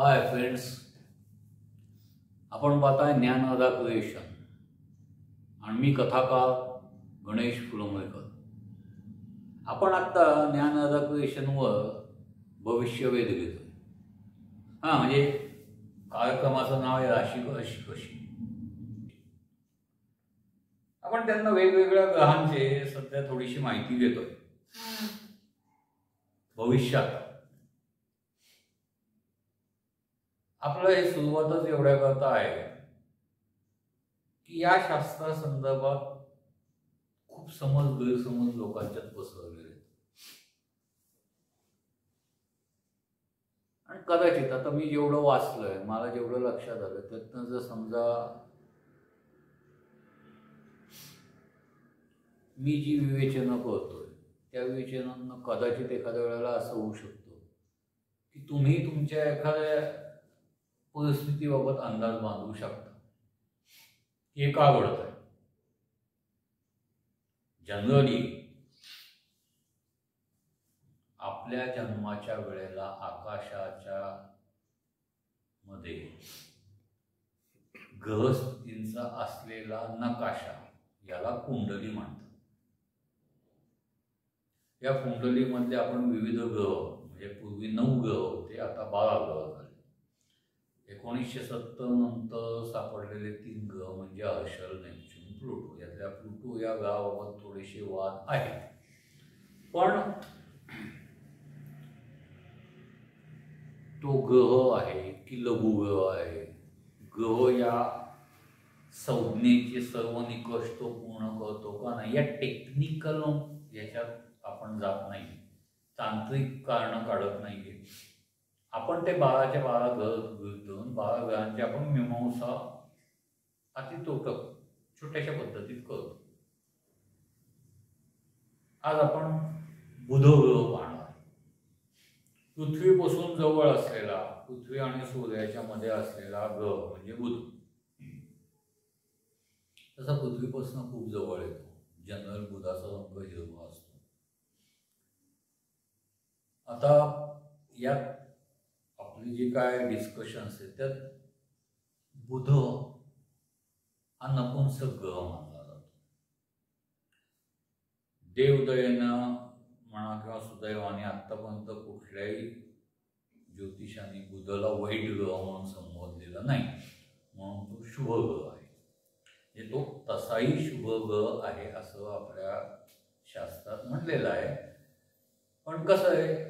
Hi friends, आपण पाहताय Dnyanada creation आणि मी कथाकार गणेश फुलंबळकर. आपण आता ज्ञानदा क्रिएशनवर भविष्यवेध घेतोय. म्हणजे कार्यक्रमाचं नाव आहे राशी अशी कशी. आपण त्यांना वेगवेगळ्या ग्रहांचे सध्या थोडीशी माहिती देतोय. भविष्यात आपलं हे सुरुवातच एवढ्या करता आहे की या शास्त्रासंदर्भात खूप गैरसमज लोकांच्यात पसरलेले आहेत. आणि कदाचित आता मी जेवढं वाचलंय, मला जेवढं लक्षात आलं, त्यातनं जर समजा मी जी विवेचना करतोय त्या विवेचनांना कदाचित एखाद्या वेळेला असं होऊ शकतं की तुम्ही तुमच्या एखाद्या परिस्थितीबाबत अंदाज बांधू शकता की हे का घडत आहे. जनरली आपल्या जन्माच्या वेळेला आकाशाच्या मध्ये ग्रहस्थितींचा असलेला नकाशा याला कुंडली म्हणतात. या कुंडलीमध्ये आपण विविध ग्रह, म्हणजे पूर्वी 9 ग्रह होते, आता 12 ग्रह झाले. 1970 नंतर सापडलेले 3 ग्रह म्हणजे हर्षल, नेपच्यून, प्लुटो. यातल्या प्लुटो या ग्रहाबाबत थोडेसे वाद आहेत. पण तो ग्रह आहे की लघुग्रह आहे, ग्रह या संज्ञेचे सर्व निकष तो पूर्ण करतो का नाही, या टेक्निकल याच्यात आपण जात नाही, तांत्रिक कारण काढत नाहीये. आपण ते 12च्या 12 ग्रह घेऊन 12 ग्रहांची आपण मीमांसा अति छोट्याशा पद्धतीत करतो. आज आपण बुध ग्रह पाहणार. पृथ्वीपासून जवळ असलेला, पृथ्वी आणि सूर्याच्या मध्ये असलेला ग्रह म्हणजे बुध. तसा पृथ्वीपासून खूप जवळ येतो. जनरल बुधाचा रंग हिरवा असतो. आता यात आपली जी काय डिस्कशन्स आहेत त्यात बुध हा नपुंसक ग्रह मानला जातो. देवदयेनं म्हणा किंवा सुदैवाने आतापर्यंत कुठल्याही ज्योतिषाने बुधाला वाईट ग्रह म्हणून संबोधलेला नाही, म्हणून तो शुभ ग्रह आहे. म्हणजे तो तसाही शुभ ग्रह आहे असं आपल्या शास्त्रात म्हणलेलं आहे. पण कसं आहे,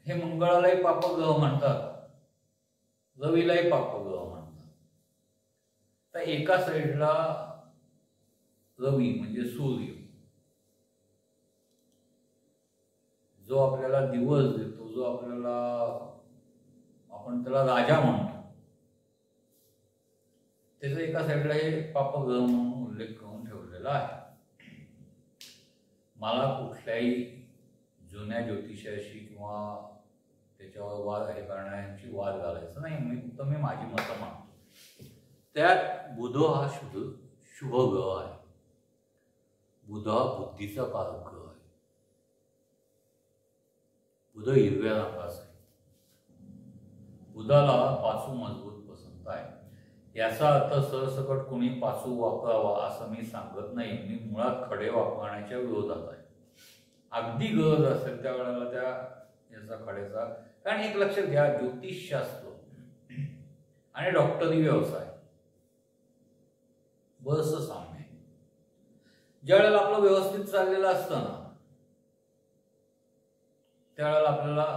हे मंगळालाही पापग्रह म्हणतात, रवीलाही पापग्रह म्हणतात. तर एका साईडला रवी म्हणजे सूर्य, जो आपल्याला दिवस देतो, जो आपल्याला, आपण त्याला राजा म्हणतो, त्याचा एका साईडला हे पापग्रह म्हणून उल्लेख करून ठेवलेला आहे. मला कुठल्याही जुन्या ज्योतिषाशी किंवा त्याच्यावर वाद हे करण्याची वाद घालायचं नाही. मी माझी मतं मांडतो. त्यात बुध हा शुभ ग्रह आहे. बुध हा बुद्धीचा कारक ग्रह आहे. बुध हिरव्या रंगाचा आहे. बुधाला पाचू मजबूत पसंत आहे. याचा अर्थ सरसकट कोणी पाचू वापरावा असं मी सांगत नाही. मी मुळात खडे वापरण्याच्या विरोधात आहे. अगदी गरज असेल त्यावेळेला याचा खड्याचा, कारण एक लक्षात घ्या, ज्योतिषशास्त्र आणि डॉक्टरी व्यवसाय बरंच साम्य आहे. ज्या वेळेला आपलं व्यवस्थित चाललेलं असतं ना, त्यावेळेला आपल्याला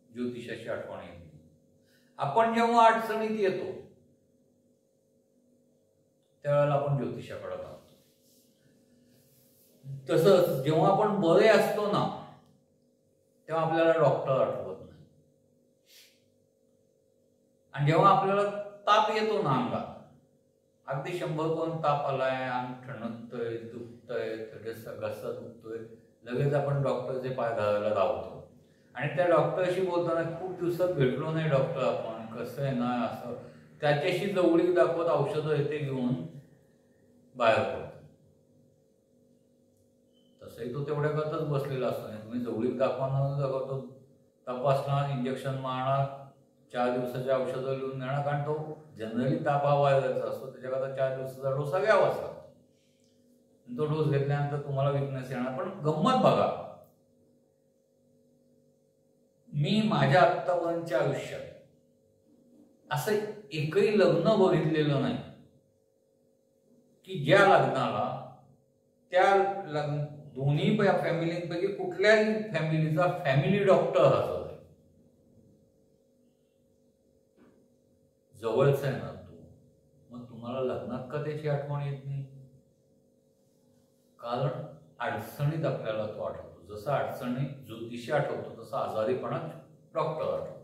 ज्योतिषाची आठवण येते. आपण जेव्हा अडचणीत येतो त्यावेळेला आपण ज्योतिषाकडे जातो. तसंच जेव्हा आपण बरे असतो ना, तेव्हा आपल्याला डॉक्टर आठवत नाही. आणि जेव्हा आपल्याला ताप येतो ना अंगात, अगदी 100 पर्यंत ताप आलाय, अंग ठणकतंय, दुखतंय, घसा दुखतोय, लगेच आपण डॉक्टरचे पाय धरायला धावतो. आणि त्या डॉक्टरशी बोलताना खूप दिवसात भेटलो नाही डॉक्टर, आपण कसं आहे ना, असं त्याच्याशी जवळीक दाखवत औषधं येते घेऊन बाहेर पडतो. तसंही तो तेवढ्या करताच बसलेला असतो. तुम्ही जवळीक दाखवणार, तपासणार, इंजेक्शन मारणार, 4 दिवसाच्या औषधं लिहून देणार, कारण तो जनरली ताप व्हायचा असतो, त्याच्याकरता 4 दिवसाचा डोस घ्यावाच लागतो. तो डोस घेतल्यानंतर तुम्हाला विकनेस येणार. पण गंमत बघा, मी माझ्या आत्तापर्यंतच्या आयुष्यात असं एकही लग्न बघितलेलं नाही की ज्या लग्नाला त्या दोन्ही फॅमिलींपैकी कुठल्याही फॅमिलीचा फॅमिली डॉक्टर हजर आहे. जवळचा आहे ना तो, मग तुम्हाला लग्नात का त्याची आठवण येत नाही? कारण अडचणीत आपल्याला तो आठवतो. जसं अडचणीत ज्योतिषी आठवतो तसा आजारीपणात डॉक्टर आठवतो.